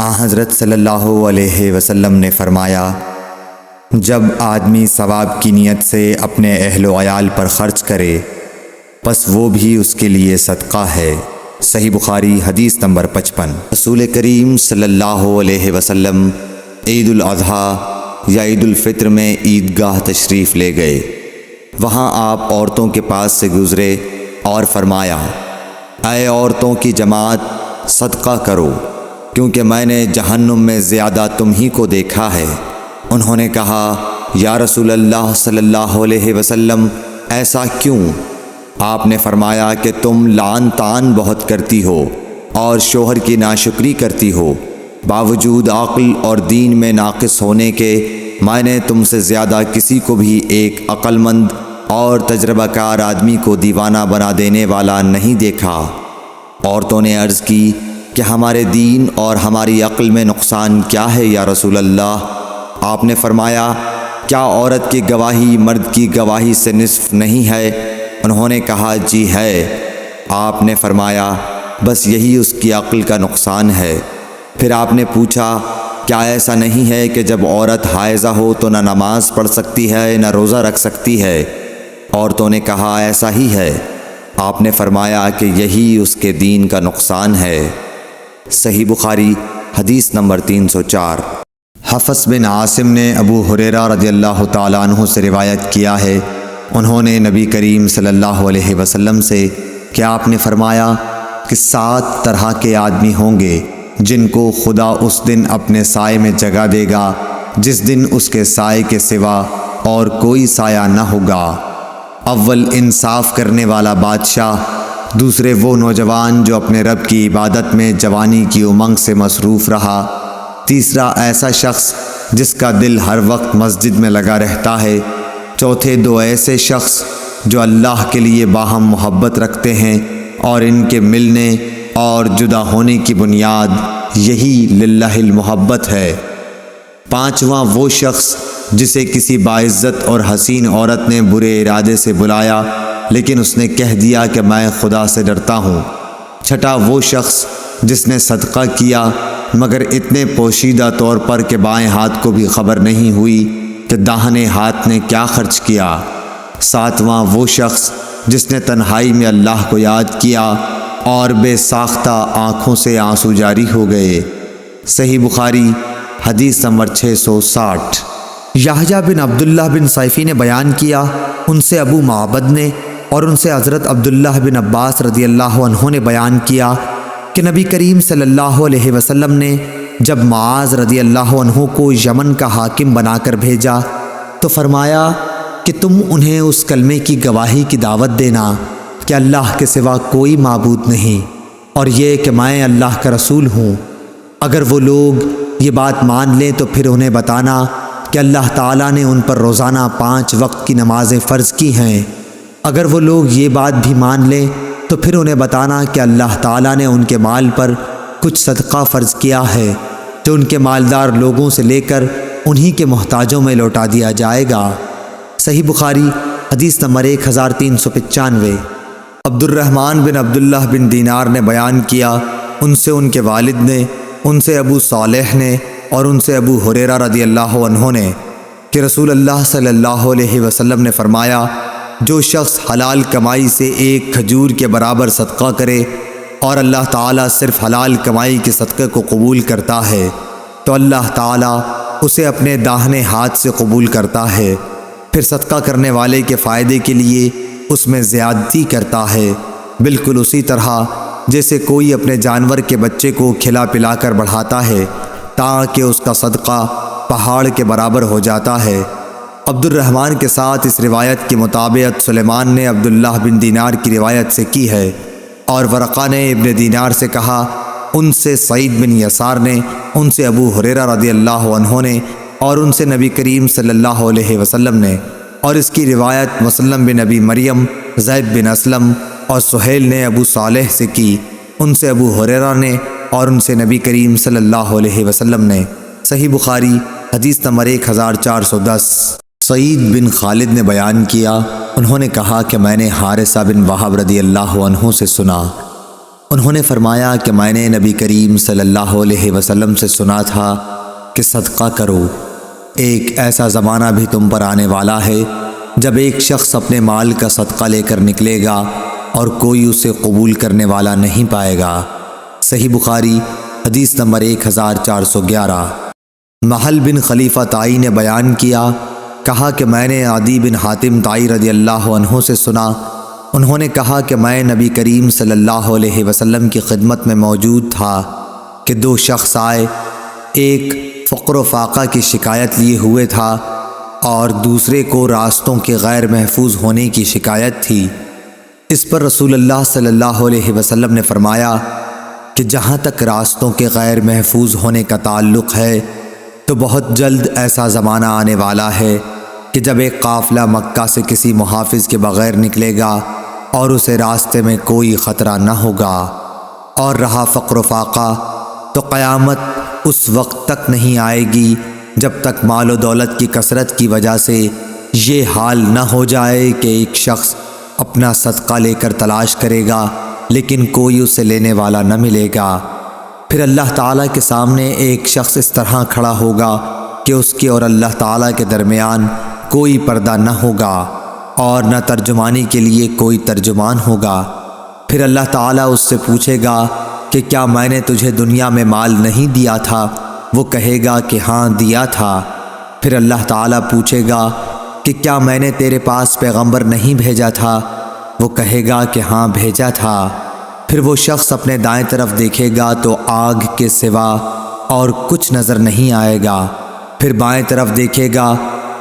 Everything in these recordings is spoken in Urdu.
حضرت صلی اللہ علیہ وسلم نے فرمایا، جب آدمی ثواب کی نیت سے اپنے اہل و عیال پر خرچ کرے پس وہ بھی اس کے لیے صدقہ ہے۔ صحیح بخاری حدیث نمبر 55۔ رسول کریم صلی اللہ علیہ وسلم عید الاضحیٰ یا عید الفطر میں عیدگاہ تشریف لے گئے۔ وہاں آپ عورتوں کے پاس سے گزرے اور فرمایا، اے عورتوں کی جماعت، صدقہ کرو، کیونکہ میں نے جہنم میں زیادہ تم ہی کو دیکھا ہے۔ انہوں نے کہا، یا رسول اللہ صلی اللہ علیہ وسلم، ایسا کیوں؟ آپ نے فرمایا کہ تم لعن طعن بہت کرتی ہو اور شوہر کی ناشکری کرتی ہو، باوجود عقل اور دین میں ناقص ہونے کے میں نے تم سے زیادہ کسی کو بھی ایک عقل مند اور تجربہ کار آدمی کو دیوانہ بنا دینے والا نہیں دیکھا۔ عورتوں نے عرض کی کہ ہمارے دین اور ہماری عقل میں نقصان کیا ہے یا رسول اللہ؟ آپ نے فرمایا، کیا عورت کی گواہی مرد کی گواہی سے نصف نہیں ہے؟ انہوں نے کہا، جی ہے۔ آپ نے فرمایا، بس یہی اس کی عقل کا نقصان ہے۔ پھر آپ نے پوچھا، کیا ایسا نہیں ہے کہ جب عورت حائضہ ہو تو نہ نماز پڑھ سکتی ہے نہ روزہ رکھ سکتی ہے؟ عورتوں نے کہا، ایسا ہی ہے۔ آپ نے فرمایا کہ یہی اس کے دین کا نقصان ہے۔ صحیح بخاری حدیث نمبر 304۔ حفص بن عاصم نے ابو ہریرہ رضی اللہ تعالیٰ عنہ سے روایت کیا ہے، انہوں نے نبی کریم صلی اللہ علیہ وسلم سے کہ آپ نے فرمایا کہ 7 طرح کے آدمی ہوں گے جن کو خدا اس دن اپنے سائے میں جگہ دے گا جس دن اس کے سائے کے سوا اور کوئی سایہ نہ ہوگا۔ اول انصاف کرنے والا بادشاہ، دوسرے وہ نوجوان جو اپنے رب کی عبادت میں جوانی کی امنگ سے مصروف رہا، تیسرا ایسا شخص جس کا دل ہر وقت مسجد میں لگا رہتا ہے، چوتھے 2 ایسے شخص جو اللہ کے لیے باہم محبت رکھتے ہیں اور ان کے ملنے اور جدا ہونے کی بنیاد یہی للہ المحبت ہے، پانچواں وہ شخص جسے کسی باعزت اور حسین عورت نے برے ارادے سے بلایا لیکن اس نے کہہ دیا کہ میں خدا سے ڈرتا ہوں، چھٹا وہ شخص جس نے صدقہ کیا مگر اتنے پوشیدہ طور پر کہ بائیں ہاتھ کو بھی خبر نہیں ہوئی کہ داہنے ہاتھ نے کیا خرچ کیا، ساتواں وہ شخص جس نے تنہائی میں اللہ کو یاد کیا اور بے ساختہ آنکھوں سے آنسو جاری ہو گئے۔ صحیح بخاری حدیث نمبر 660۔ یحییٰ بن عبداللہ بن صیفی نے بیان کیا، ان سے ابو معبد نے اور ان سے حضرت عبداللہ بن عباس رضی اللہ عنہ نے بیان کیا کہ نبی کریم صلی اللہ علیہ وسلم نے جب معاذ رضی اللہ عنہ کو یمن کا حاکم بنا کر بھیجا تو فرمایا کہ تم انہیں اس کلمے کی گواہی کی دعوت دینا کہ اللہ کے سوا کوئی معبود نہیں اور یہ کہ میں اللہ کا رسول ہوں۔ اگر وہ لوگ یہ بات مان لیں تو پھر انہیں بتانا کہ اللہ تعالیٰ نے ان پر روزانہ 5 وقت کی نمازیں فرض کی ہیں۔ اگر وہ لوگ یہ بات بھی مان لیں تو پھر انہیں بتانا کہ اللہ تعالیٰ نے ان کے مال پر کچھ صدقہ فرض کیا ہے جو ان کے مالدار لوگوں سے لے کر انہی کے محتاجوں میں لوٹا دیا جائے گا۔ صحیح بخاری حدیث نمبر 1395۔ عبد الرحمن بن عبداللہ بن دینار نے بیان کیا، ان سے ان کے والد نے، ان سے ابو صالح نے اور ان سے ابو ہریرہ رضی اللہ عنہ نے کہ رسول اللہ صلی اللہ علیہ وسلم نے فرمایا، جو شخص حلال کمائی سے 1 کھجور کے برابر صدقہ کرے اور اللہ تعالیٰ صرف حلال کمائی کے صدقے کو قبول کرتا ہے تو اللہ تعالیٰ اسے اپنے داہنے ہاتھ سے قبول کرتا ہے، پھر صدقہ کرنے والے کے فائدے کے لیے اس میں زیادتی کرتا ہے، بالکل اسی طرح جیسے کوئی اپنے جانور کے بچے کو کھلا پلا کر بڑھاتا ہے تاکہ اس کا صدقہ پہاڑ کے برابر ہو جاتا ہے۔ عبد الرحمن کے ساتھ اس روایت کی مطابقت سلیمان نے عبداللہ بن دینار کی روایت سے کی ہے اور ورقہ نے ابن دینار سے کہا، ان سے سعید بن یسار نے، ان سے ابو ہریرہ رضی اللہ عنہ نے اور ان سے نبی کریم صلی اللہ علیہ وسلم نے، اور اس کی روایت مسلم بن ابی مریم، زید بن اسلم اور سہیل نے ابو صالح سے کی، ان سے ابو ہریرہ نے اور ان سے نبی کریم صلی اللہ علیہ وسلم نے۔ صحیح بخاری حدیث نمبر 1410۔ سعید بن خالد نے بیان کیا، انہوں نے کہا کہ میں نے حارثہ بن وہب رضی اللہ عنہ سے سنا انہوں نے فرمایا کہ میں نے نبی کریم صلی اللہ علیہ وسلم سے سنا تھا کہ صدقہ کرو، ایک ایسا زمانہ بھی تم پر آنے والا ہے جب ایک شخص اپنے مال کا صدقہ لے کر نکلے گا اور کوئی اسے قبول کرنے والا نہیں پائے گا۔ صحیح بخاری حدیث نمبر 1411۔ محل بن خلیفہ طائی نے بیان کیا، کہا کہ میں نے عدی بن حاتم طائی رضی اللہ عنہ سے سنا، انہوں نے کہا کہ میں نبی کریم صلی اللہ علیہ وسلم کی خدمت میں موجود تھا کہ دو شخص آئے، ایک فقر و فاقہ کی شکایت لیے ہوئے تھا اور دوسرے کو راستوں کے غیر محفوظ ہونے کی شکایت تھی۔ اس پر رسول اللہ صلی اللہ علیہ وسلم نے فرمایا کہ جہاں تک راستوں کے غیر محفوظ ہونے کا تعلق ہے تو بہت جلد ایسا زمانہ آنے والا ہے کہ جب ایک قافلہ مکہ سے کسی محافظ کے بغیر نکلے گا اور اسے راستے میں کوئی خطرہ نہ ہوگا، اور رہا فقر و فاقہ تو قیامت اس وقت تک نہیں آئے گی جب تک مال و دولت کی کثرت کی وجہ سے یہ حال نہ ہو جائے کہ ایک شخص اپنا صدقہ لے کر تلاش کرے گا لیکن کوئی اسے لینے والا نہ ملے گا۔ پھر اللہ تعالیٰ کے سامنے ایک شخص اس طرح کھڑا ہوگا کہ اس کے اور اللہ تعالیٰ کے درمیان کوئی پردہ نہ ہوگا اور نہ ترجمانی کے لیے کوئی ترجمان ہوگا۔ پھر اللہ تعالیٰ اس سے پوچھے گا کہ کیا میں نے تجھے دنیا میں مال نہیں دیا تھا؟ وہ کہے گا کہ ہاں دیا تھا۔ پھر اللہ تعالیٰ پوچھے گا کہ کیا میں نے تیرے پاس پیغمبر نہیں بھیجا تھا؟ وہ کہے گا کہ ہاں بھیجا تھا۔ پھر وہ شخص اپنے دائیں طرف دیکھے گا تو آگ کے سوا اور کچھ نظر نہیں آئے گا، پھر بائیں طرف دیکھے گا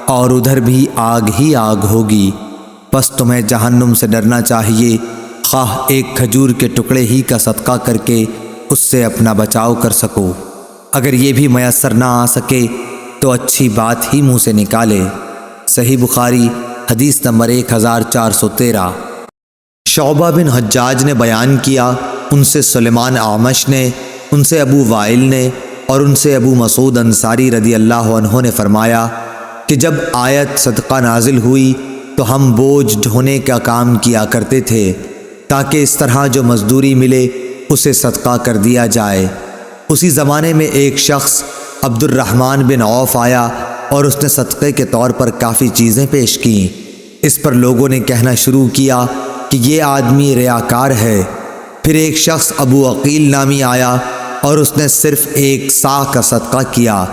اور ادھر بھی آگ ہی آگ ہوگی۔ بس تمہیں جہنم سے ڈرنا چاہیے، خواہ ایک کھجور کے ٹکڑے ہی کا صدقہ کر کے اس سے اپنا بچاؤ کر سکو، اگر یہ بھی میسر نہ آ سکے تو اچھی بات ہی منہ سے نکالے۔ صحیح بخاری حدیث نمبر 1413۔ شعبہ بن حجاج نے بیان کیا، ان سے سلیمان اعمش نے، ان سے ابو وائل نے اور ان سے ابو مسعود انصاری رضی اللہ عنہ نے فرمایا کہ جب آیت صدقہ نازل ہوئی تو ہم بوجھ ڈھونے کا کام کیا کرتے تھے تاکہ اس طرح جو مزدوری ملے اسے صدقہ کر دیا جائے۔ اسی زمانے میں ایک شخص عبد الرحمن بن عوف آیا اور اس نے صدقے کے طور پر کافی چیزیں پیش کیں۔ اس پر لوگوں نے کہنا شروع کیا کہ یہ آدمی ریاکار ہے۔ پھر ایک شخص ابو عقیل نامی آیا اور اس نے صرف ایک صاع کا صدقہ کیا۔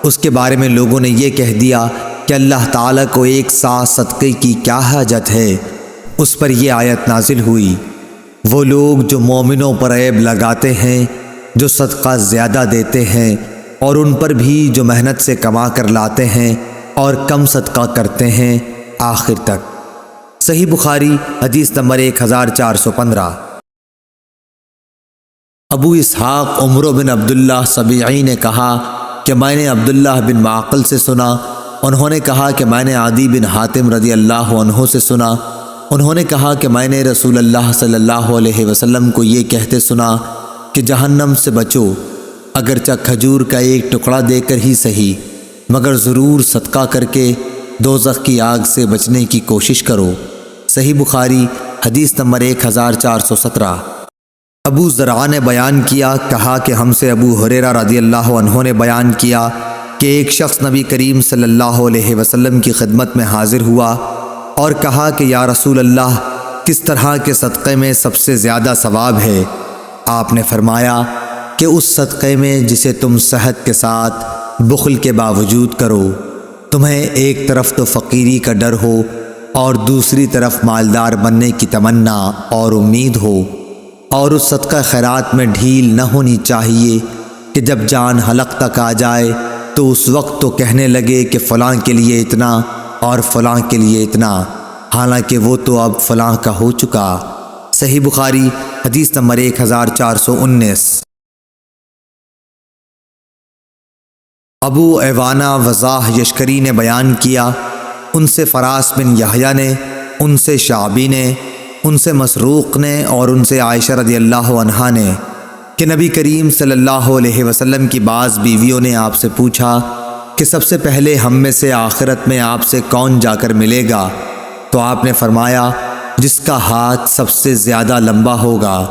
اس کے بارے میں لوگوں نے یہ کہہ دیا کہ اللہ تعالیٰ کو ایک صاع صدقے کی کیا حاجت ہے۔ اس پر یہ آیت نازل ہوئی، وہ لوگ جو مومنوں پر عیب لگاتے ہیں، جو صدقہ زیادہ دیتے ہیں اور ان پر بھی جو محنت سے کما کر لاتے ہیں اور کم صدقہ کرتے ہیں، آخر تک۔ صحیح بخاری حدیث نمبر 1415۔ ابو اسحاق عمرو بن عبداللہ سبیعی نے کہا کہ میں نے عبداللہ بن معقل سے سنا، انہوں نے کہا کہ میں نے عدی بن حاتم رضی اللہ عنہ سے سنا، انہوں نے کہا کہ میں نے رسول اللہ صلی اللہ علیہ وسلم کو یہ کہتے سنا کہ جہنم سے بچو، اگرچہ کھجور کا ایک ٹکڑا دے کر ہی صحیح، مگر ضرور صدقہ کر کے دوزخ کی آگ سے بچنے کی کوشش کرو۔ صحیح بخاری حدیث نمبر 1417۔ ابو زرع نے بیان کیا، کہا کہ ہم سے ابو ہریرہ رضی اللہ عنہ نے بیان کیا کہ ایک شخص نبی کریم صلی اللہ علیہ وسلم کی خدمت میں حاضر ہوا اور کہا کہ یا رسول اللہ، کس طرح کے صدقے میں سب سے زیادہ ثواب ہے؟ آپ نے فرمایا کہ اس صدقے میں جسے تم صحت کے ساتھ بخل کے باوجود کرو، تمہیں ایک طرف تو فقیری کا ڈر ہو اور دوسری طرف مالدار بننے کی تمنا اور امید ہو، اور اس صدقہ خیرات میں ڈھیل نہ ہونی چاہیے کہ جب جان حلق تک آ جائے تو اس وقت تو کہنے لگے کہ فلاں کے لیے اتنا اور فلاں کے لیے اتنا، حالانکہ وہ تو اب فلاں کا ہو چکا۔ صحیح بخاری حدیث نمبر 1419۔ ابو ایوانہ وضاح یشکری نے بیان کیا، ان سے فراس بن یحییٰ نے، ان سے شعبی نے، ان سے مسروق نے اور ان سے عائشہ رضی اللہ عنہا نے کہ نبی کریم صلی اللہ علیہ وسلم کی بعض بیویوں نے آپ سے پوچھا کہ سب سے پہلے ہم میں سے آخرت میں آپ سے کون جا کر ملے گا؟ تو آپ نے فرمایا جس کا ہاتھ سب سے زیادہ لمبا ہوگا۔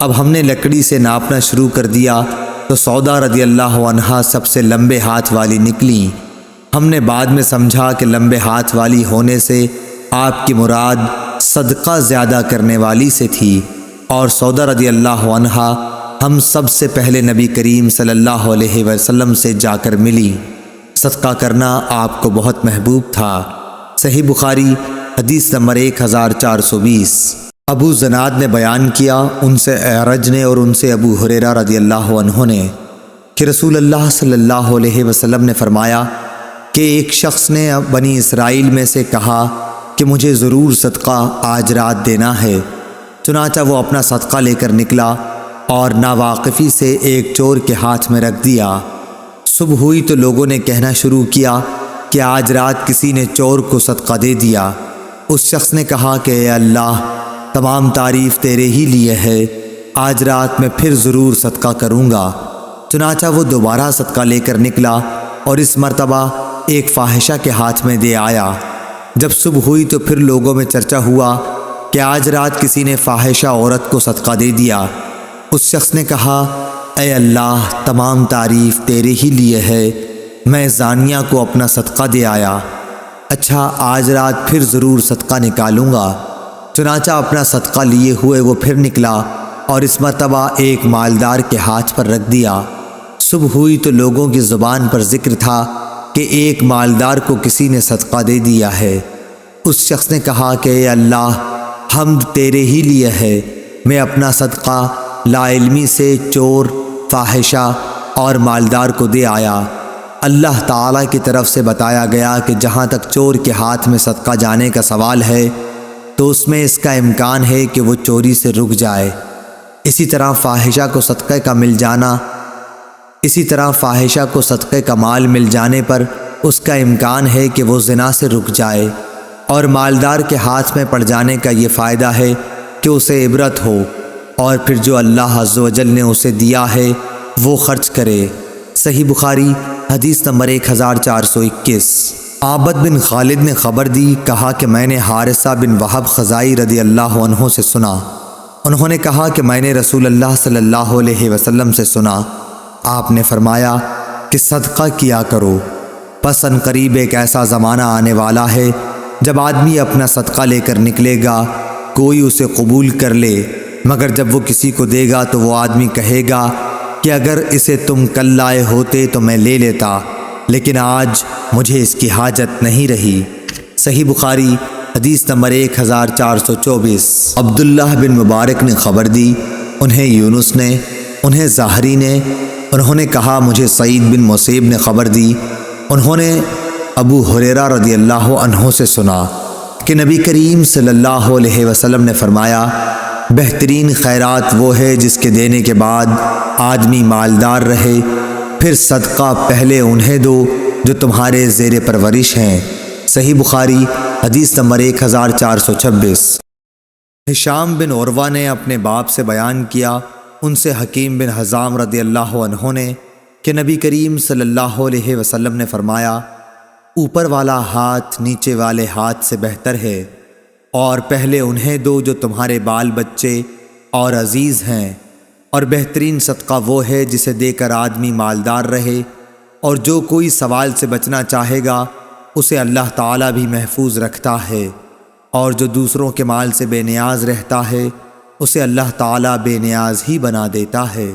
اب ہم نے لکڑی سے ناپنا شروع کر دیا تو سودا رضی اللہ عنہا سب سے لمبے ہاتھ والی نکلیں۔ ہم نے بعد میں سمجھا کہ لمبے ہاتھ والی ہونے سے آپ کی مراد صدقہ زیادہ کرنے والی سے تھی، اور سودا رضی اللہ عنہا ہم سب سے پہلے نبی کریم صلی اللہ علیہ وسلم سے جا کر ملی۔ صدقہ کرنا آپ کو بہت محبوب تھا۔ صحیح بخاری حدیث نمبر 1420۔ ابو زناد نے بیان کیا، ان سے اعرج نے اور ان سے ابو ہریرہ رضی اللہ عنہ نے، کہ رسول اللہ صلی اللہ علیہ وسلم نے فرمایا کہ ایک شخص نے بنی اسرائیل میں سے کہا کہ مجھے ضرور صدقہ آج رات دینا ہے۔ چنانچہ وہ اپنا صدقہ لے کر نکلا اور ناواقفی سے ایک چور کے ہاتھ میں رکھ دیا۔ صبح ہوئی تو لوگوں نے کہنا شروع کیا کہ آج رات کسی نے چور کو صدقہ دے دیا۔ اس شخص نے کہا کہ اے اللہ، تمام تعریف تیرے ہی لیے ہے، آج رات میں پھر ضرور صدقہ کروں گا۔ چنانچہ وہ دوبارہ صدقہ لے کر نکلا اور اس مرتبہ ایک فاحشہ کے ہاتھ میں دے آیا۔ جب صبح ہوئی تو پھر لوگوں میں چرچا ہوا کہ آج رات کسی نے فاحشہ عورت کو صدقہ دے دیا۔ اس شخص نے کہا، اے اللہ، تمام تعریف تیرے ہی لیے ہے، میں زانیہ کو اپنا صدقہ دے آیا۔ اچھا، آج رات پھر ضرور صدقہ نکالوں گا۔ چنانچہ اپنا صدقہ لیے ہوئے وہ پھر نکلا اور اس مرتبہ ایک مالدار کے ہاتھ پر رکھ دیا۔ صبح ہوئی تو لوگوں کی زبان پر ذکر تھا کہ ایک مالدار کو کسی نے صدقہ دے دیا ہے۔ اس شخص نے کہا کہ اے اللہ، حمد تیرے ہی لیے ہے، میں اپنا صدقہ لا علمی سے چور، فاحشہ اور مالدار کو دے آیا۔ اللہ تعالیٰ کی طرف سے بتایا گیا کہ جہاں تک چور کے ہاتھ میں صدقہ جانے کا سوال ہے تو اس میں اس کا امکان ہے کہ وہ چوری سے رک جائے۔ اسی طرح فاحشہ کو صدقے کا مال مل جانے پر اس کا امکان ہے کہ وہ زنا سے رک جائے، اور مالدار کے ہاتھ میں پڑ جانے کا یہ فائدہ ہے کہ اسے عبرت ہو، اور پھر جو اللہ عز و جل نے اسے دیا ہے وہ خرچ کرے۔ صحیح بخاری حدیث نمبر 1421۔ عابد بن خالد نے خبر دی، کہا کہ میں نے حارثہ بن وہب خزائی رضی اللہ عنہ سے سنا۔ انہوں نے کہا کہ میں نے رسول اللہ صلی اللہ علیہ وسلم سے سنا، آپ نے فرمایا کہ صدقہ کیا کرو، پس ان قریب ایک ایسا زمانہ آنے والا ہے جب آدمی اپنا صدقہ لے کر نکلے گا، کوئی اسے قبول کر لے، مگر جب وہ کسی کو دے گا تو وہ آدمی کہے گا کہ اگر اسے تم کل لائے ہوتے تو میں لے لیتا، لیکن آج مجھے اس کی حاجت نہیں رہی۔ صحیح بخاری حدیث نمبر 1424۔ عبداللہ بن مبارک نے خبر دی، انہیں یونس نے، انہیں زاہری نے، انہوں نے کہا مجھے سعید بن مسیب نے خبر دی، انہوں نے ابو ہریرہ رضی اللہ عنہ سے سنا کہ نبی کریم صلی اللہ علیہ وسلم نے فرمایا، بہترین خیرات وہ ہے جس کے دینے کے بعد آدمی مالدار رہے، پھر صدقہ پہلے انہیں دو جو تمہارے زیر پرورش ہیں۔ صحیح بخاری حدیث نمبر 1426۔ ہشام بن عروہ نے اپنے باپ سے بیان کیا، ان سے حکیم بن حزام رضی اللہ عنہ نے، کہ نبی کریم صلی اللہ علیہ وسلم نے فرمایا، اوپر والا ہاتھ نیچے والے ہاتھ سے بہتر ہے، اور پہلے انہیں دو جو تمہارے بال بچے اور عزیز ہیں، اور بہترین صدقہ وہ ہے جسے دے کر آدمی مالدار رہے، اور جو کوئی سوال سے بچنا چاہے گا اسے اللہ تعالیٰ بھی محفوظ رکھتا ہے، اور جو دوسروں کے مال سے بے نیاز رہتا ہے اسے اللہ تعالیٰ بے نیاز ہی بنا دیتا ہے۔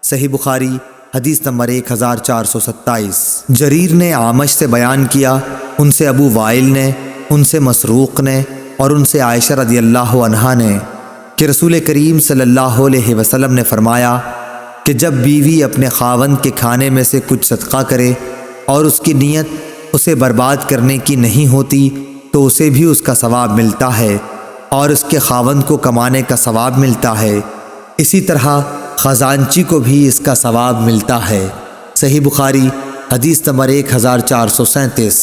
صحیح بخاری حدیث نمبر 1427۔ جریر نے عامش سے بیان کیا، ان سے ابو وائل نے، ان سے مسروق نے، اور ان سے عائشہ رضی اللہ عنہا نے، کہ رسول کریم صلی اللہ علیہ وسلم نے فرمایا کہ جب بیوی اپنے خاوند کے کھانے میں سے کچھ صدقہ کرے اور اس کی نیت اسے برباد کرنے کی نہیں ہوتی تو اسے بھی اس کا ثواب ملتا ہے اور اس کے خاوند کو کمانے کا ثواب ملتا ہے، اسی طرح خزانچی کو بھی اس کا ثواب ملتا ہے۔ صحیح بخاری حدیث نمبر 1437۔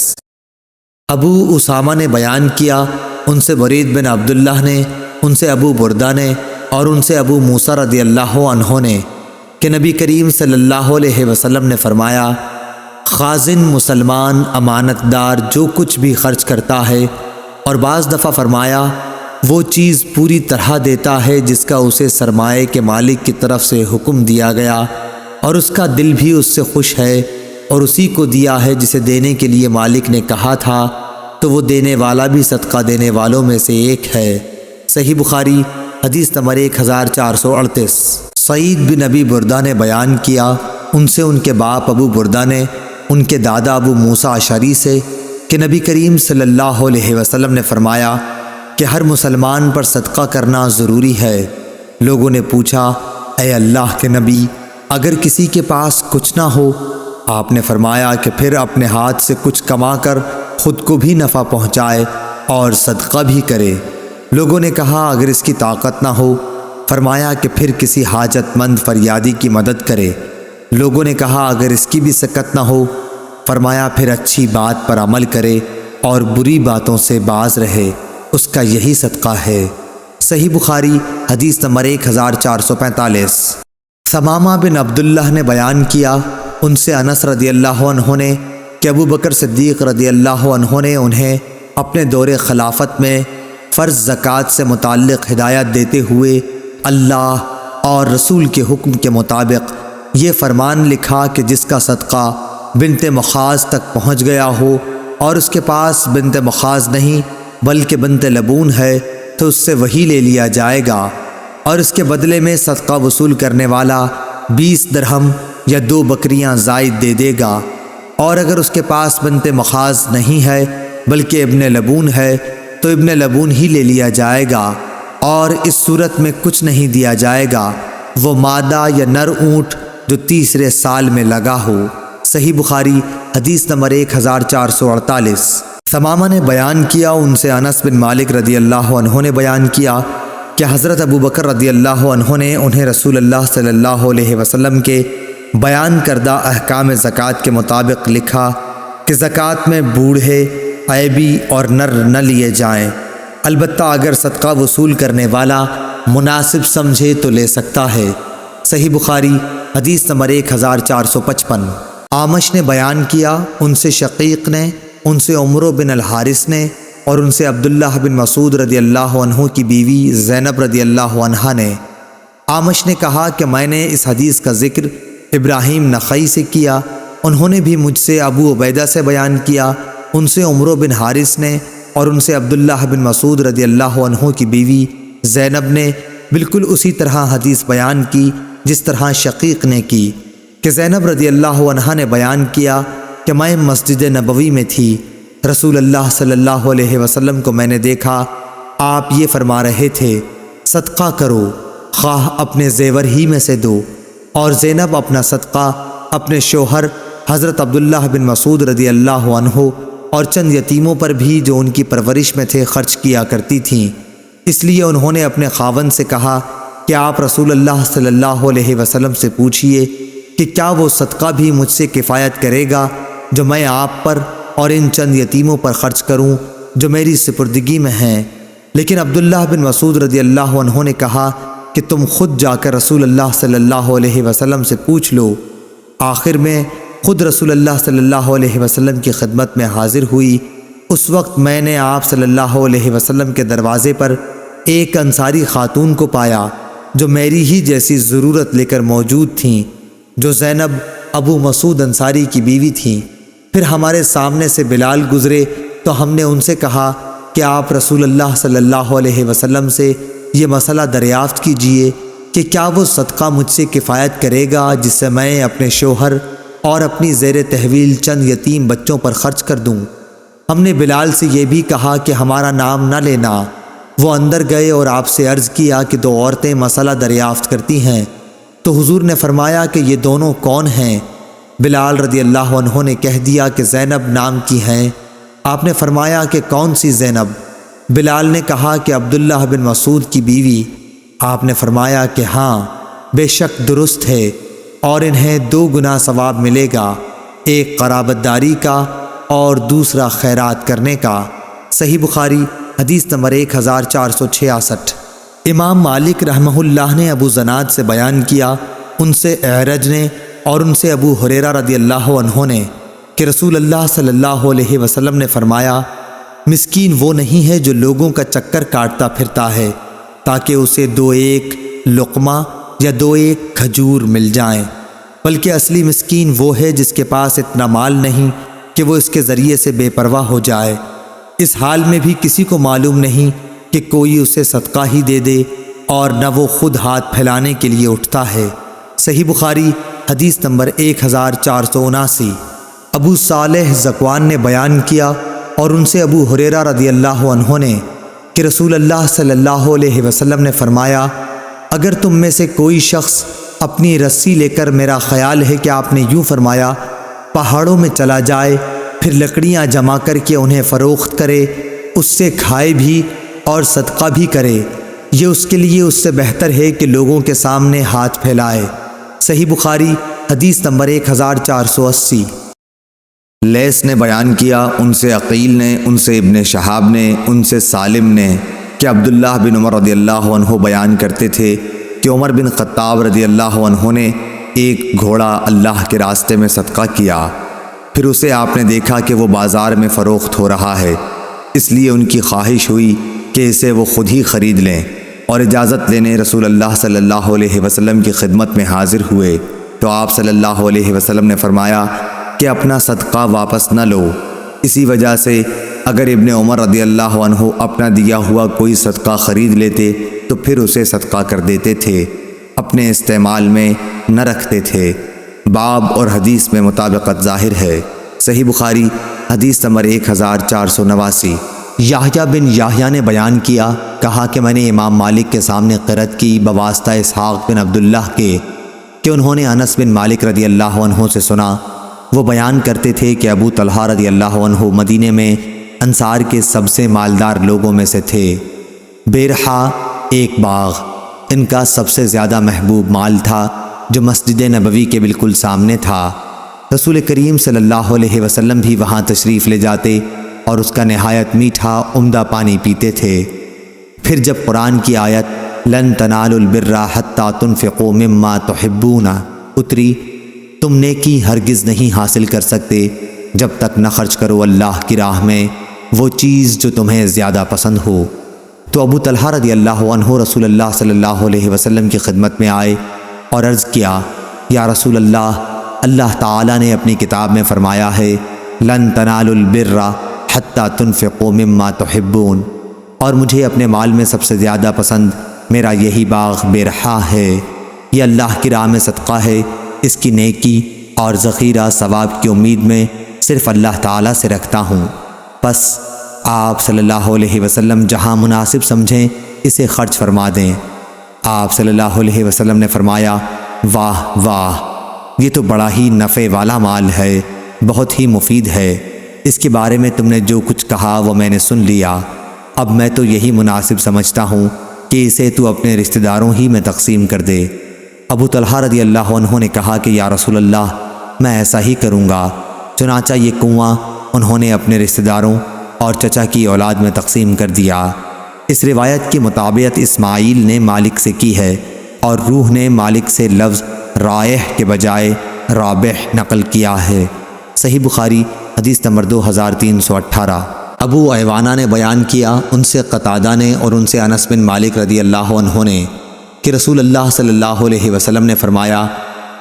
ابو اسامہ نے بیان کیا، ان سے برید بن عبداللہ نے، ان سے ابو بردہ نے، اور ان سے ابو موسیٰ رضی اللہ عنہ نے، کہ نبی کریم صلی اللہ علیہ وسلم نے فرمایا، خازن مسلمان امانت دار جو کچھ بھی خرچ کرتا ہے، اور بعض دفعہ فرمایا وہ چیز پوری طرح دیتا ہے جس کا اسے سرمایے کے مالک کی طرف سے حکم دیا گیا، اور اس کا دل بھی اس سے خوش ہے، اور اسی کو دیا ہے جسے دینے کے لیے مالک نے کہا تھا، تو وہ دینے والا بھی صدقہ دینے والوں میں سے ایک ہے۔ صحیح بخاری حدیث نمبر 1438۔ سعید بن ابی بردہ نے بیان کیا، ان سے ان کے باپ ابو بردہ نے ان کے دادا ابو موسیٰ اشعری سے کہ نبی کریم صلی اللہ علیہ وسلم نے فرمایا کہ ہر مسلمان پر صدقہ کرنا ضروری ہے۔ لوگوں نے پوچھا، اے اللہ کے نبی، اگر کسی کے پاس کچھ نہ ہو؟ آپ نے فرمایا کہ پھر اپنے ہاتھ سے کچھ کما کر خود کو بھی نفع پہنچائے اور صدقہ بھی کرے۔ لوگوں نے کہا، اگر اس کی طاقت نہ ہو؟ فرمایا کہ پھر کسی حاجت مند فریادی کی مدد کرے۔ لوگوں نے کہا، اگر اس کی بھی سکت نہ ہو؟ فرمایا پھر اچھی بات پر عمل کرے اور بری باتوں سے باز رہے، اس کا یہی صدقہ ہے۔ صحیح بخاری حدیث نمبر 1445۔ ثمامہ بن عبداللہ نے بیان کیا، ان سے انس رضی اللہ عنہ نے کہ ابو بکر صدیق رضی اللہ عنہ نے انہیں اپنے دور خلافت میں فرض زکوٰۃ سے متعلق ہدایت دیتے ہوئے اللہ اور رسول کے حکم کے مطابق یہ فرمان لکھا کہ جس کا صدقہ بنت مخاض تک پہنچ گیا ہو اور اس کے پاس بنت مخاض نہیں بلکہ بنت لبون ہے تو اس سے وہی لے لیا جائے گا، اور اس کے بدلے میں صدقہ وصول کرنے والا 20 درہم یا 2 بکریاں زائد دے دے گا، اور اگر اس کے پاس بنت مخاض نہیں ہے بلکہ ابن لبون ہے تو ابن لبون ہی لے لیا جائے گا، اور اس صورت میں کچھ نہیں دیا جائے گا، وہ مادہ یا نر اونٹ جو تیسرے سال میں لگا ہو۔ صحیح بخاری حدیث نمبر 1448۔ ثمامہ نے بیان کیا، ان سے انس بن مالک رضی اللہ عنہ نے بیان کیا کہ حضرت ابو بکر رضی اللہ عنہ نے انہیں رسول اللہ صلی اللہ علیہ وسلم کے بیان کردہ احکام زکوٰۃ کے مطابق لکھا کہ زکوٰۃ میں بوڑھے، عیبی اور نر نہ لیے جائیں، البتہ اگر صدقہ وصول کرنے والا مناسب سمجھے تو لے سکتا ہے۔ صحیح بخاری حدیث نمبر 1455۔ اعمش نے بیان کیا، ان سے شقیق نے، ان سے عمرو بن الحارث نے، اور ان سے عبداللہ بن مسعود رضی اللہ عنہ کی بیوی زینب رضی اللہ عنہا نے۔ اعمش نے کہا کہ میں نے اس حدیث کا ذکر ابراہیم نخعی سے کیا، انہوں نے بھی مجھ سے ابو عبیدہ سے بیان کیا، ان سے عمرو بن حارث نے اور ان سے عبداللہ بن مسعود رضی اللہ عنہ کی بیوی زینب نے بالکل اسی طرح حدیث بیان کی جس طرح شقیق نے کی، کہ زینب رضی اللہ عنہا نے بیان کیا کہ میں مسجد نبوی میں تھی، رسول اللہ صلی اللہ علیہ وسلم کو میں نے دیکھا، آپ یہ فرما رہے تھے، صدقہ کرو، خواہ اپنے زیور ہی میں سے دو، اور زینب اپنا صدقہ اپنے شوہر حضرت عبداللہ بن مسعود رضی اللہ عنہ اور چند یتیموں پر بھی جو ان کی پرورش میں تھے خرچ کیا کرتی تھیں۔ اس لیے انہوں نے اپنے خاوند سے کہا کہ آپ رسول اللہ صلی اللہ علیہ وسلم سے پوچھئے کہ کیا وہ صدقہ بھی مجھ سے کفایت کرے گا جو میں آپ پر اور ان چند یتیموں پر خرچ کروں جو میری سپردگی میں ہیں۔ لیکن عبداللہ بن مسعود رضی اللہ عنہ نے کہا کہ تم خود جا کر رسول اللہ صلی اللہ علیہ وسلم سے پوچھ لو۔ آخر میں خود رسول اللہ صلی اللہ علیہ وسلم کی خدمت میں حاضر ہوئی۔ اس وقت میں نے آپ صلی اللہ علیہ وسلم کے دروازے پر ایک انصاری خاتون کو پایا جو میری ہی جیسی ضرورت لے کر موجود تھیں، جو زینب ابو مسعود انصاری کی بیوی تھیں۔ پھر ہمارے سامنے سے بلال گزرے تو ہم نے ان سے کہا کہ آپ رسول اللہ صلی اللہ علیہ وسلم سے یہ مسئلہ دریافت کیجئے کہ کیا وہ صدقہ مجھ سے کفایت کرے گا جس سے میں اپنے شوہر اور اپنی زیر تحویل چند یتیم بچوں پر خرچ کر دوں۔ ہم نے بلال سے یہ بھی کہا کہ ہمارا نام نہ لینا۔ وہ اندر گئے اور آپ سے عرض کیا کہ 2 عورتیں مسئلہ دریافت کرتی ہیں، تو حضور نے فرمایا کہ یہ دونوں کون ہیں؟ بلال رضی اللہ عنہ نے کہہ دیا کہ زینب نام کی ہیں۔ آپ نے فرمایا کہ کون سی زینب؟ بلال نے کہا کہ عبداللہ بن مسعود کی بیوی۔ آپ نے فرمایا کہ ہاں، بے شک درست ہے، اور انہیں 2 گنا ثواب ملے گا، ایک قرابت داری کا اور دوسرا خیرات کرنے کا۔ صحیح بخاری حدیث نمبر 1466۔ امام مالک رحمہ اللہ نے ابو زناد سے بیان کیا، ان سے اعرج نے اور ان سے ابو ہریرہ رضی اللہ عنہ نے کہ رسول اللہ صلی اللہ علیہ وسلم نے فرمایا، مسکین وہ نہیں ہے جو لوگوں کا چکر کاٹتا پھرتا ہے تاکہ اسے 2 لقمہ یا 2 کھجور مل جائیں، بلکہ اصلی مسکین وہ ہے جس کے پاس اتنا مال نہیں کہ وہ اس کے ذریعے سے بے پرواہ ہو جائے۔ اس حال میں بھی کسی کو معلوم نہیں کہ کوئی اسے صدقہ ہی دے دے، اور نہ وہ خود ہاتھ پھیلانے کے لیے اٹھتا ہے۔ صحیح بخاری حدیث نمبر 1479۔ ابو صالح ذکوان نے بیان کیا اور ان سے ابو ہریرہ رضی اللہ عنہ نے کہ رسول اللہ صلی اللہ علیہ وسلم نے فرمایا، اگر تم میں سے کوئی شخص اپنی رسی لے کر، میرا خیال ہے کہ آپ نے یوں فرمایا، پہاڑوں میں چلا جائے، پھر لکڑیاں جمع کر کے انہیں فروخت کرے، اس سے کھائے بھی اور صدقہ بھی کرے، یہ اس کے لیے اس سے بہتر ہے کہ لوگوں کے سامنے ہاتھ پھیلائے۔ صحیح بخاری حدیث نمبر 1480۔ لیث نے بیان کیا، ان سے عقیل نے، ان سے ابن شہاب نے، ان سے سالم نے کہ عبداللہ بن عمر رضی اللہ عنہ بیان کرتے تھے کہ عمر بن خطاب رضی اللہ عنہ نے ایک گھوڑا اللہ کے راستے میں صدقہ کیا، پھر اسے آپ نے دیکھا کہ وہ بازار میں فروخت ہو رہا ہے، اس لیے ان کی خواہش ہوئی کہ اسے وہ خود ہی خرید لیں، اور اجازت لینے رسول اللہ صلی اللہ علیہ وسلم کی خدمت میں حاضر ہوئے تو آپ صلی اللہ علیہ وسلم نے فرمایا کہ اپنا صدقہ واپس نہ لو۔ اسی وجہ سے اگر ابن عمر رضی اللہ عنہ اپنا دیا ہوا کوئی صدقہ خرید لیتے تو پھر اسے صدقہ کر دیتے تھے، اپنے استعمال میں نہ رکھتے تھے۔ باب اور حدیث میں مطابقت ظاہر ہے۔ صحیح بخاری حدیث نمبر 1489۔ یحییٰ بن یحییٰ نے بیان کیا، کہا کہ میں نے امام مالک کے سامنے قرأت کی بواسطہ اسحاق بن عبداللہ کے کہ انہوں نے انس بن مالک رضی اللہ عنہ سے سنا، وہ بیان کرتے تھے کہ ابو طلحہ رضی اللہ عنہ مدینے میں انصار کے سب سے مالدار لوگوں میں سے تھے۔ بیرحا ایک باغ ان کا سب سے زیادہ محبوب مال تھا جو مسجد نبوی کے بالکل سامنے تھا۔ رسول کریم صلی اللہ علیہ وسلم بھی وہاں تشریف لے جاتے اور اس کا نہایت میٹھا عمدہ پانی پیتے تھے۔ پھر جب قرآن کی آیت لن تنالوا البر حتی تنفقوا مما تحبون اتری، تم نیکی ہرگز نہیں حاصل کر سکتے جب تک نہ خرچ کرو اللہ کی راہ میں وہ چیز جو تمہیں زیادہ پسند ہو، تو ابو طلحہ رضی اللہ عنہ رسول اللہ صلی اللہ علیہ وسلم کی خدمت میں آئے اور عرض کیا، یا رسول اللہ، اللہ تعالیٰ نے اپنی کتاب میں فرمایا ہے لن تنالوا البر حتی تنفقوا مما تحبون، اور مجھے اپنے مال میں سب سے زیادہ پسند میرا یہی باغ بیرحا ہے، یہ اللہ کی راہ میں صدقہ ہے، اس کی نیکی اور ذخیرہ ثواب کی امید میں صرف اللہ تعالیٰ سے رکھتا ہوں، بس آپ صلی اللہ علیہ وسلم جہاں مناسب سمجھیں اسے خرچ فرما دیں۔ آپ صلی اللہ علیہ وسلم نے فرمایا، واہ واہ، یہ تو بڑا ہی نفع والا مال ہے، بہت ہی مفید ہے، اس کے بارے میں تم نے جو کچھ کہا وہ میں نے سن لیا، اب میں تو یہی مناسب سمجھتا ہوں کہ اسے تو اپنے رشتہ داروں ہی میں تقسیم کر دے۔ ابو طلحہ رضی اللہ عنہ نے کہا کہ یا رسول اللہ، میں ایسا ہی کروں گا۔ چنانچہ یہ کنواں انہوں نے اپنے رشتہ داروں اور چچا کی اولاد میں تقسیم کر دیا۔ اس روایت کی مطابقت اسماعیل نے مالک سے کی ہے اور روح نے مالک سے لفظ رائح کے بجائے رابح نقل کیا ہے۔ صحیح بخاری حدیث نمبر 2318۔ ابو ایوانہ نے بیان کیا، ان سے قتادہ نے اور ان سے انس بن مالک رضی اللہ عنہ نے کہ رسول اللہ صلی اللہ علیہ وسلم نے فرمایا،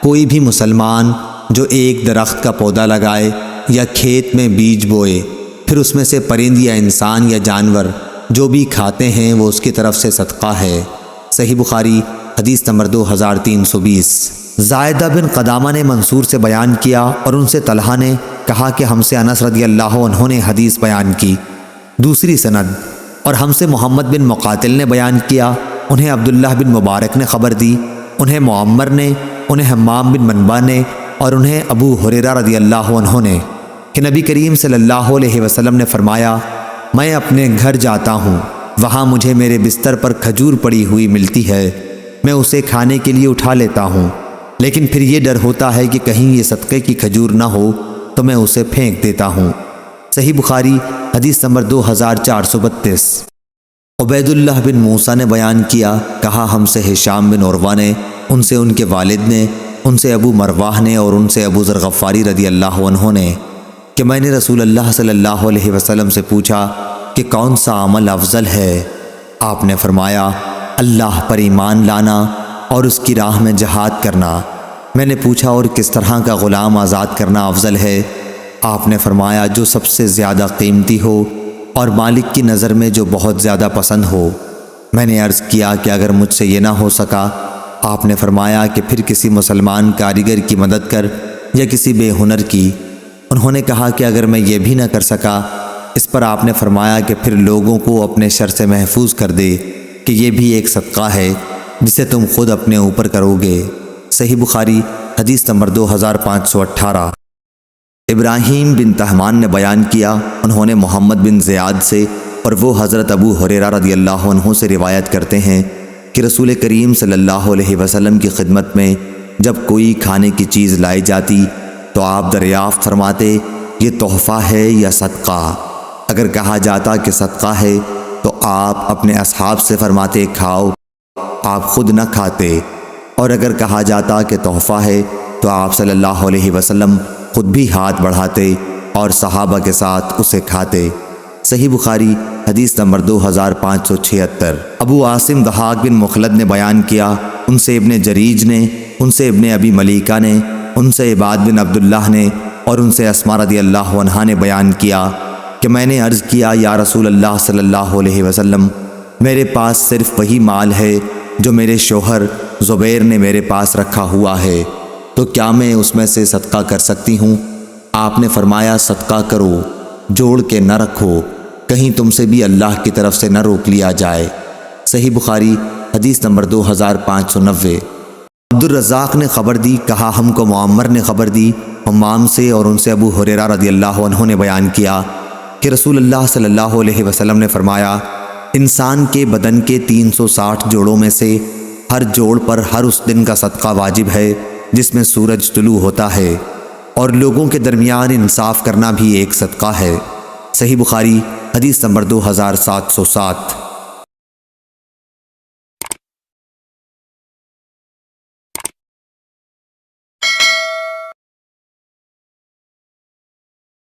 کوئی بھی مسلمان جو ایک درخت کا پودا لگائے یا کھیت میں بیج بوئے، پھر اس میں سے پرند یا انسان یا جانور جو بھی کھاتے ہیں وہ اس کی طرف سے صدقہ ہے۔ صحیح بخاری حدیث نمبر 2320۔ زائدہ بن قدامہ نے منصور سے بیان کیا اور ان سے طلحہ نے کہا کہ ہم سے انس رضی اللہ عنہ نے حدیث بیان کی، دوسری سند، اور ہم سے محمد بن مقاتل نے بیان کیا، انہیں عبداللہ بن مبارک نے خبر دی، انہیں معمر نے، انہیں حمام بن منبع نے، اور انہیں ابو ہریرہ رضی اللہ عنہ نے کہ نبی کریم صلی اللہ علیہ وسلم نے فرمایا، میں اپنے گھر جاتا ہوں، وہاں مجھے میرے بستر پر کھجور پڑی ہوئی ملتی ہے، میں اسے کھانے کے لیے اٹھا لیتا ہوں، لیکن پھر یہ ڈر ہوتا ہے کہ کہیں یہ صدقے کی کھجور نہ ہو تو میں اسے پھینک دیتا ہوں۔ صحیح بخاری حدیث نمبر 2432۔ عبید اللہ بن موسیٰ نے بیان کیا، کہا ہم سے ہشام بن عروہ نے، ان سے ان کے والد نے، ان سے ابو مرواح نے اور ان سے ابو ذر غفاری رضی اللہ عنہ نے کہ میں نے رسول اللہ صلی اللہ علیہ وسلم سے پوچھا کہ کون سا عمل افضل ہے؟ آپ نے فرمایا اللہ پر ایمان لانا اور اس کی راہ میں جہاد کرنا۔ میں نے پوچھا اور کس طرح کا غلام آزاد کرنا افضل ہے؟ آپ نے فرمایا جو سب سے زیادہ قیمتی ہو اور مالک کی نظر میں جو بہت زیادہ پسند ہو۔ میں نے عرض کیا کہ اگر مجھ سے یہ نہ ہو سکا؟ آپ نے فرمایا کہ پھر کسی مسلمان کاریگر کی مدد کر یا کسی بے ہنر کی۔ انہوں نے کہا کہ اگر میں یہ بھی نہ کر سکا؟ اس پر آپ نے فرمایا کہ پھر لوگوں کو اپنے شر سے محفوظ کر دے کہ یہ بھی ایک صدقہ ہے جسے تم خود اپنے اوپر کرو گے۔ صحیح بخاری حدیث نمبر 2518۔ ابراہیم بن طہمان نے بیان کیا، انہوں نے محمد بن زیاد سے اور وہ حضرت ابو ہریرہ رضی اللہ عنہ سے روایت کرتے ہیں کہ رسول کریم صلی اللہ علیہ وسلم کی خدمت میں جب کوئی کھانے کی چیز لائی جاتی تو آپ دریافت فرماتے یہ تحفہ ہے یا صدقہ؟ اگر کہا جاتا کہ صدقہ ہے تو آپ اپنے اصحاب سے فرماتے کھاؤ، آپ خود نہ کھاتے، اور اگر کہا جاتا کہ تحفہ ہے تو آپ صلی اللہ علیہ وسلم خود بھی ہاتھ بڑھاتے اور صحابہ کے ساتھ اسے کھاتے۔ صحیح بخاری حدیث نمبر 2576۔ ابو عاصم ضحاک بن مخلد نے بیان کیا، ان سے ابن جریج نے، ان سے ابن ابی ملیکہ نے، ان سے عباد بن عبداللہ نے اور ان سے اسماء رضی اللہ عنہا نے بیان کیا کہ میں نے عرض کیا یا رسول اللہ صلی اللہ علیہ وسلم، میرے پاس صرف وہی مال ہے جو میرے شوہر زبیر نے میرے پاس رکھا ہوا ہے، تو کیا میں اس میں سے صدقہ کر سکتی ہوں؟ آپ نے فرمایا صدقہ کرو، جوڑ کے نہ رکھو، کہیں تم سے بھی اللہ کی طرف سے نہ روک لیا جائے۔ صحیح بخاری حدیث نمبر 2590۔ عبدالرزاق نے خبر دی، کہا ہم کو معمر نے خبر دی حمام سے اور ان سے ابو ہریرہ رضی اللہ عنہ نے بیان کیا کہ رسول اللہ صلی اللہ علیہ وسلم نے فرمایا انسان کے بدن کے 360 جوڑوں میں سے ہر جوڑ پر ہر اس دن کا صدقہ واجب ہے جس میں سورج طلوع ہوتا ہے، اور لوگوں کے درمیان انصاف کرنا بھی ایک صدقہ ہے۔ صحیح بخاری حدیث نمبر 2707۔